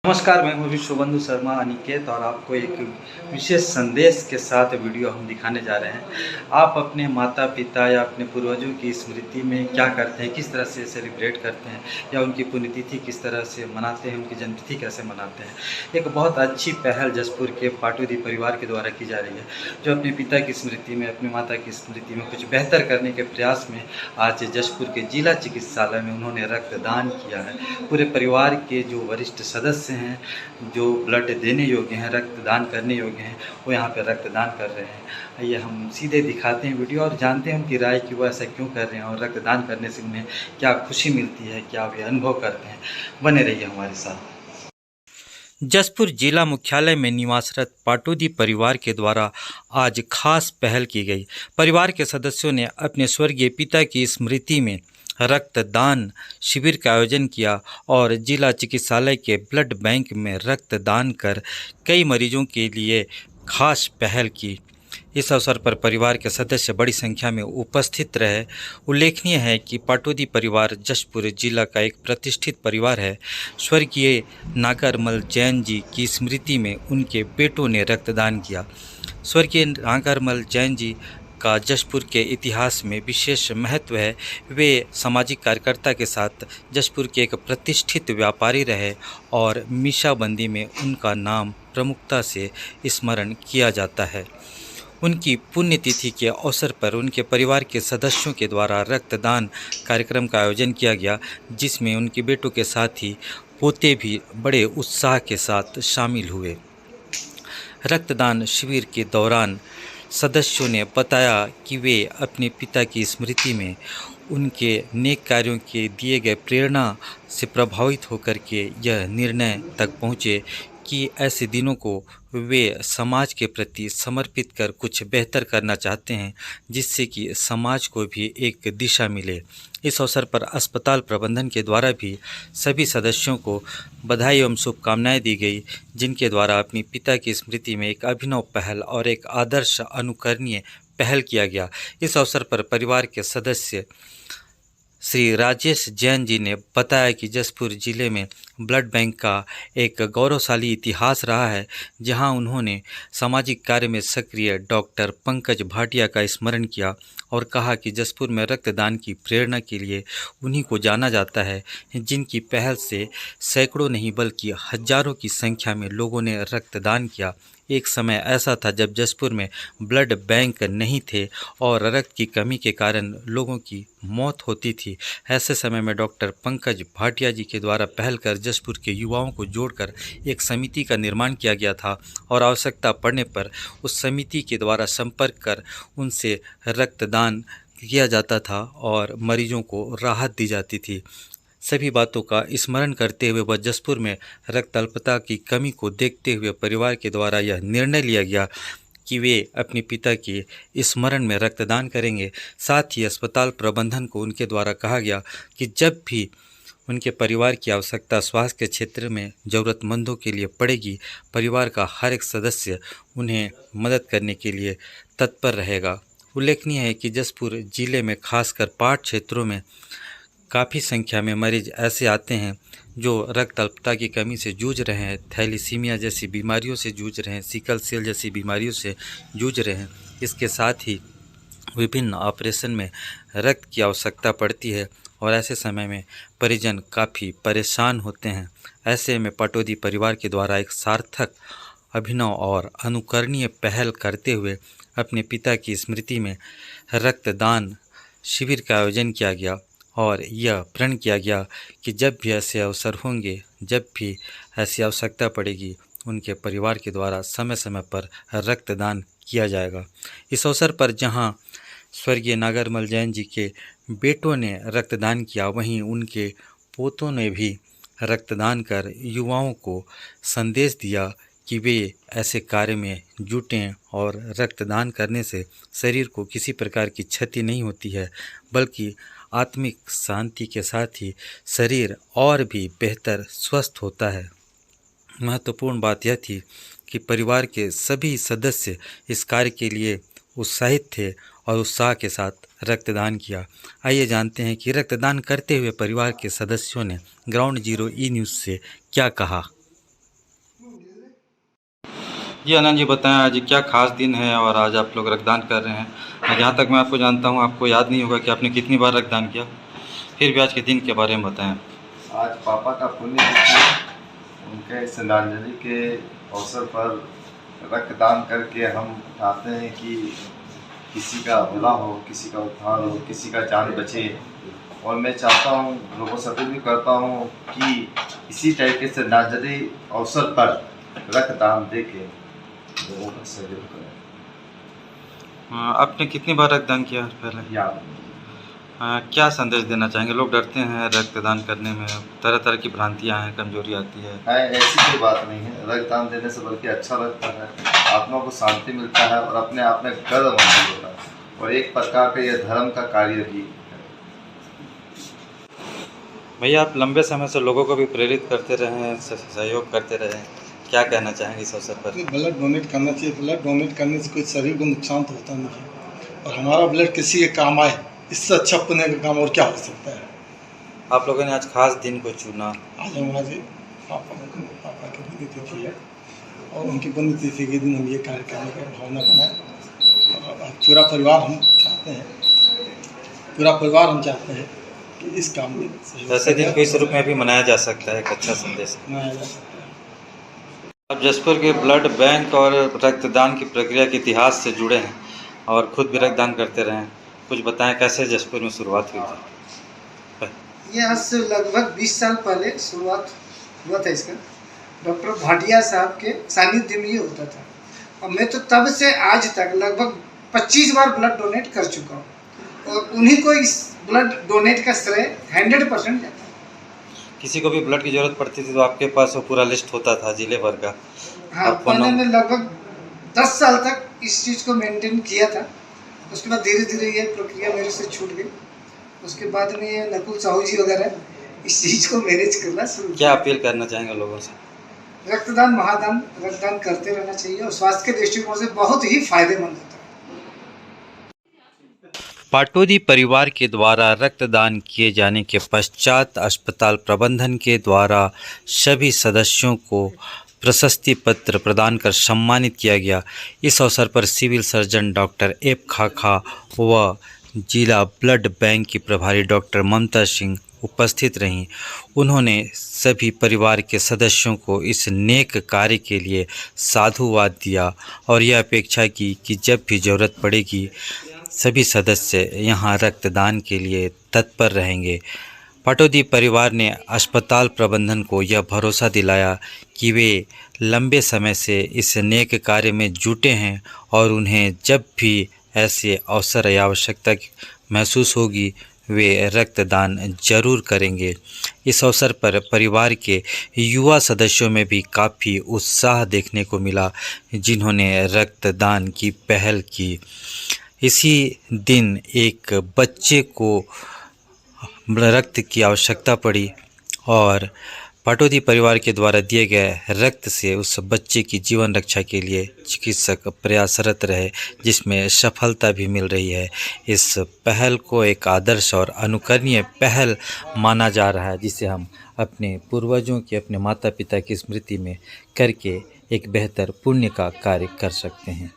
नमस्कार, मैं हूँ शुभंदु शर्मा अनिकेत और आपको एक विशेष संदेश के साथ वीडियो हम दिखाने जा रहे हैं। आप अपने माता पिता या अपने पूर्वजों की स्मृति में क्या करते हैं, किस तरह से सेलिब्रेट करते हैं या उनकी पुण्यतिथि किस तरह से मनाते हैं, उनकी जन्मतिथि कैसे मनाते हैं। एक बहुत अच्छी पहल जसपुर के पाटुदी परिवार के द्वारा की जा रही है, जो अपने पिता की स्मृति में, अपनी माता की स्मृति में कुछ बेहतर करने के प्रयास में आज जसपुर के जिला चिकित्सालय में उन्होंने रक्तदान किया है। पूरे परिवार के जो वरिष्ठ सदस्य हैं, जो ब्लड देने योग्य हैं, रक्तदान करने योग्य हैं, वो यहाँ पे रक्तदान कर रहे हैं। आइए हम सीधे दिखाते हैं वीडियो और जानते हैं उनकी राय कि वो ऐसा क्यों कर रहे हैं और रक्तदान करने से उन्हें क्या खुशी मिलती है, क्या वे अनुभव करते हैं। बने रहिए हमारे साथ। जसपुर जिला मुख्यालय में निवासरत पाटुदी परिवार के द्वारा आज खास पहल की गई। परिवार के सदस्यों ने अपने स्वर्गीय पिता की स्मृति में रक्तदान शिविर का आयोजन किया और जिला चिकित्सालय के ब्लड बैंक में रक्तदान कर कई मरीजों के लिए खास पहल की। इस अवसर पर परिवार के सदस्य बड़ी संख्या में उपस्थित रहे। उल्लेखनीय है कि पाटुदी परिवार जशपुर जिला का एक प्रतिष्ठित परिवार है। स्वर्गीय नागरमल जैन जी की स्मृति में उनके बेटों ने रक्तदान किया। स्वर्गीय नागरमल जैन जी का जशपुर के इतिहास में विशेष महत्व है। वे सामाजिक कार्यकर्ता के साथ जशपुर के एक प्रतिष्ठित व्यापारी रहे और मीशाबंदी में उनका नाम प्रमुखता से स्मरण किया जाता है। उनकी पुण्यतिथि के अवसर पर उनके परिवार के सदस्यों के द्वारा रक्तदान कार्यक्रम का आयोजन किया गया, जिसमें उनके बेटों के साथ ही पोते भी बड़े उत्साह के साथ शामिल हुए। रक्तदान शिविर के दौरान सदस्यों ने बताया कि वे अपने पिता की स्मृति में उनके नेक कार्यों के दिए गए प्रेरणा से प्रभावित होकर के यह निर्णय तक पहुँचे कि ऐसे दिनों को वे समाज के प्रति समर्पित कर कुछ बेहतर करना चाहते हैं, जिससे कि समाज को भी एक दिशा मिले। इस अवसर पर अस्पताल प्रबंधन के द्वारा भी सभी सदस्यों को बधाई एवं शुभकामनाएं दी गई, जिनके द्वारा अपनी पिता की स्मृति में एक अभिनव पहल और एक आदर्श अनुकरणीय पहल किया गया। इस अवसर पर परिवार के सदस्य श्री राजेश जैन जी ने बताया कि जसपुर जिले में ब्लड बैंक का एक गौरवशाली इतिहास रहा है, जहां उन्होंने सामाजिक कार्य में सक्रिय डॉक्टर पंकज भाटिया का स्मरण किया और कहा कि जसपुर में रक्तदान की प्रेरणा के लिए उन्हीं को जाना जाता है, जिनकी पहल से सैकड़ों नहीं बल्कि हजारों की संख्या में लोगों ने रक्तदान किया। एक समय ऐसा था जब जसपुर में ब्लड बैंक नहीं थे और रक्त की कमी के कारण लोगों की मौत होती थी। ऐसे समय में डॉक्टर पंकज भाटिया जी के द्वारा पहल कर जसपुर के युवाओं को जोड़कर एक समिति का निर्माण किया गया था और आवश्यकता पड़ने पर उस समिति के द्वारा संपर्क कर उनसे रक्तदान किया जाता था और मरीजों को राहत दी जाती थी। सभी बातों का स्मरण करते हुए वह जसपुर में रक्त अल्पता की कमी को देखते हुए परिवार के द्वारा यह निर्णय लिया गया कि वे अपने पिता के स्मरण में रक्तदान करेंगे। साथ ही अस्पताल प्रबंधन को उनके द्वारा कहा गया कि जब भी उनके परिवार की आवश्यकता स्वास्थ्य के क्षेत्र में ज़रूरतमंदों के लिए पड़ेगी, परिवार का हर एक सदस्य उन्हें मदद करने के लिए तत्पर रहेगा। उल्लेखनीय है कि जसपुर जिले में खासकर पाट क्षेत्रों में काफ़ी संख्या में मरीज ऐसे आते हैं जो रक्त अल्पता की कमी से जूझ रहे हैं, थैलीसीमिया जैसी बीमारियों से जूझ रहे हैं, सिकल सेल जैसी बीमारियों से जूझ रहे हैं। इसके साथ ही विभिन्न ऑपरेशन में रक्त की आवश्यकता पड़ती है और ऐसे समय में परिजन काफ़ी परेशान होते हैं। ऐसे में पाटुदी परिवार के द्वारा एक सार्थक अभिनव और अनुकरणीय पहल करते हुए अपने पिता की स्मृति में रक्तदान शिविर का आयोजन किया गया और यह प्रण किया गया कि जब भी ऐसे अवसर होंगे, जब भी ऐसी आवश्यकता पड़ेगी, उनके परिवार के द्वारा समय समय पर रक्तदान किया जाएगा। इस अवसर पर जहां स्वर्गीय नागरमल जैन जी के बेटों ने रक्तदान किया, वहीं उनके पोतों ने भी रक्तदान कर युवाओं को संदेश दिया कि वे ऐसे कार्य में जुटें और रक्तदान करने से शरीर को किसी प्रकार की क्षति नहीं होती है, बल्कि आत्मिक शांति के साथ ही शरीर और भी बेहतर स्वस्थ होता है। महत्वपूर्ण बात यह थी कि परिवार के सभी सदस्य इस कार्य के लिए उत्साहित थे और उत्साह के साथ रक्तदान किया। आइए जानते हैं कि रक्तदान करते हुए परिवार के सदस्यों ने ग्राउंड जीरो ई न्यूज़ से क्या कहा। जी आनंद जी, बताएं आज क्या खास दिन है और आज आप लोग रक्तदान कर रहे हैं। जहाँ तक मैं आपको जानता हूँ, आपको याद नहीं होगा कि आपने कितनी बार रक्तदान किया। फिर भी आज के दिन के बारे में बताएं। आज पापा का पुण्यतिथि है। उनके श्रद्धांजलि के अवसर पर रक्तदान करके हम चाहते हैं कि किसी का भला हो, किसी का उद्धार हो, किसी का जान बचे। और मैं चाहता हूँ, लोगों से अपील भी करता हूँ कि इसी टाइप के श्रद्धांजलि अवसर पर रक्तदान दे के लोगों का सहयोग करें। आपने कितनी बार रक्तदान किया पहले? याद क्या संदेश देना चाहेंगे? लोग डरते हैं रक्तदान करने में, तरह तरह की भ्रांतियाँ हैं, कमजोरी आती है। ऐसी कोई बात नहीं है। रक्तदान देने से बल्कि अच्छा लगता है, आत्मा को शांति मिलता है और अपने आप में गर्व महसूस होता है, और एक प्रकार का यह धर्म का कार्य भी है। भैया, आप लंबे समय से लोगों को भी प्रेरित करते रहे हैं, सहयोग करते रहे हैं, क्या कहना चाहेंगे इस अवसर पर? ब्लड डोनेट करना चाहिए। ब्लड डोनेट करने से कोई शरीर को नुकसान तो होता नहीं है, और हमारा ब्लड किसी के काम आए, इससे अच्छा पुण्य का काम और क्या हो सकता है। आप लोगों ने आज खास दिन को चुना। आज हमारे पापा की पुण्यतिथि है, और उनकी पुण्यतिथि के दिन हम ये कार्य करने का भावना बनाए। और पूरा परिवार हम चाहते हैं कि इस काम में ऐसे दिन को इस रूप में भी मनाया जा सकता है, एक अच्छा संदेश मनाया जा सकता है। अब जसपुर के ब्लड बैंक और रक्तदान की प्रक्रिया के इतिहास से जुड़े हैं और खुद भी रक्तदान करते रहे हैं। कुछ बताएं, कैसे जसपुर में शुरुआत हुई थी? ये आज से लगभग 20 साल पहले शुरुआत हुआ था इसका। डॉक्टर भाटिया साहब के सानिध्य में ये होता था, और मैं तो तब से आज तक लगभग 25 बार ब्लड डोनेट कर चुका हूँ, और उन्हीं को इस ब्लड डोनेट का श्रेय 100% जाता है। किसी को भी ब्लड की जरूरत पड़ती थी तो आपके पास वो पूरा लिस्ट होता था जिले भर का? हाँ, मैंने लगभग 10 साल तक इस चीज़ को मेंटेन किया था। उसके बाद धीरे धीरे ये प्रक्रिया मेरे से छूट गई। उसके बाद में ये नकुल साहू जी वगैरह इस चीज़ को मैनेज करना शुरू किया। क्या अपील करना चाहेंगे लोगों से? रक्तदान महादान, रक्तदान करते रहना चाहिए, और स्वास्थ्य के दृष्टिकोण से बहुत ही फायदेमंद होता है। पाटौदी परिवार के द्वारा रक्तदान किए जाने के पश्चात अस्पताल प्रबंधन के द्वारा सभी सदस्यों को प्रशस्ति पत्र प्रदान कर सम्मानित किया गया। इस अवसर पर सिविल सर्जन डॉक्टर एप खाखा व जिला ब्लड बैंक की प्रभारी डॉक्टर ममता सिंह उपस्थित रहीं। उन्होंने सभी परिवार के सदस्यों को इस नेक कार्य के लिए साधुवाद दिया और यह अपेक्षा की कि जब भी ज़रूरत पड़ेगी सभी सदस्य यहां रक्तदान के लिए तत्पर रहेंगे। पाटौदी परिवार ने अस्पताल प्रबंधन को यह भरोसा दिलाया कि वे लंबे समय से इस नेक कार्य में जुटे हैं और उन्हें जब भी ऐसे अवसर या आवश्यकता महसूस होगी वे रक्तदान जरूर करेंगे। इस अवसर पर परिवार के युवा सदस्यों में भी काफ़ी उत्साह देखने को मिला, जिन्होंने रक्तदान की पहल की। इसी दिन एक बच्चे को रक्त की आवश्यकता पड़ी और पाटौदी परिवार के द्वारा दिए गए रक्त से उस बच्चे की जीवन रक्षा के लिए चिकित्सक प्रयासरत रहे, जिसमें सफलता भी मिल रही है। इस पहल को एक आदर्श और अनुकरणीय पहल माना जा रहा है, जिसे हम अपने पूर्वजों की, अपने माता पिता की स्मृति में करके एक बेहतर पुण्य का कार्य कर सकते हैं।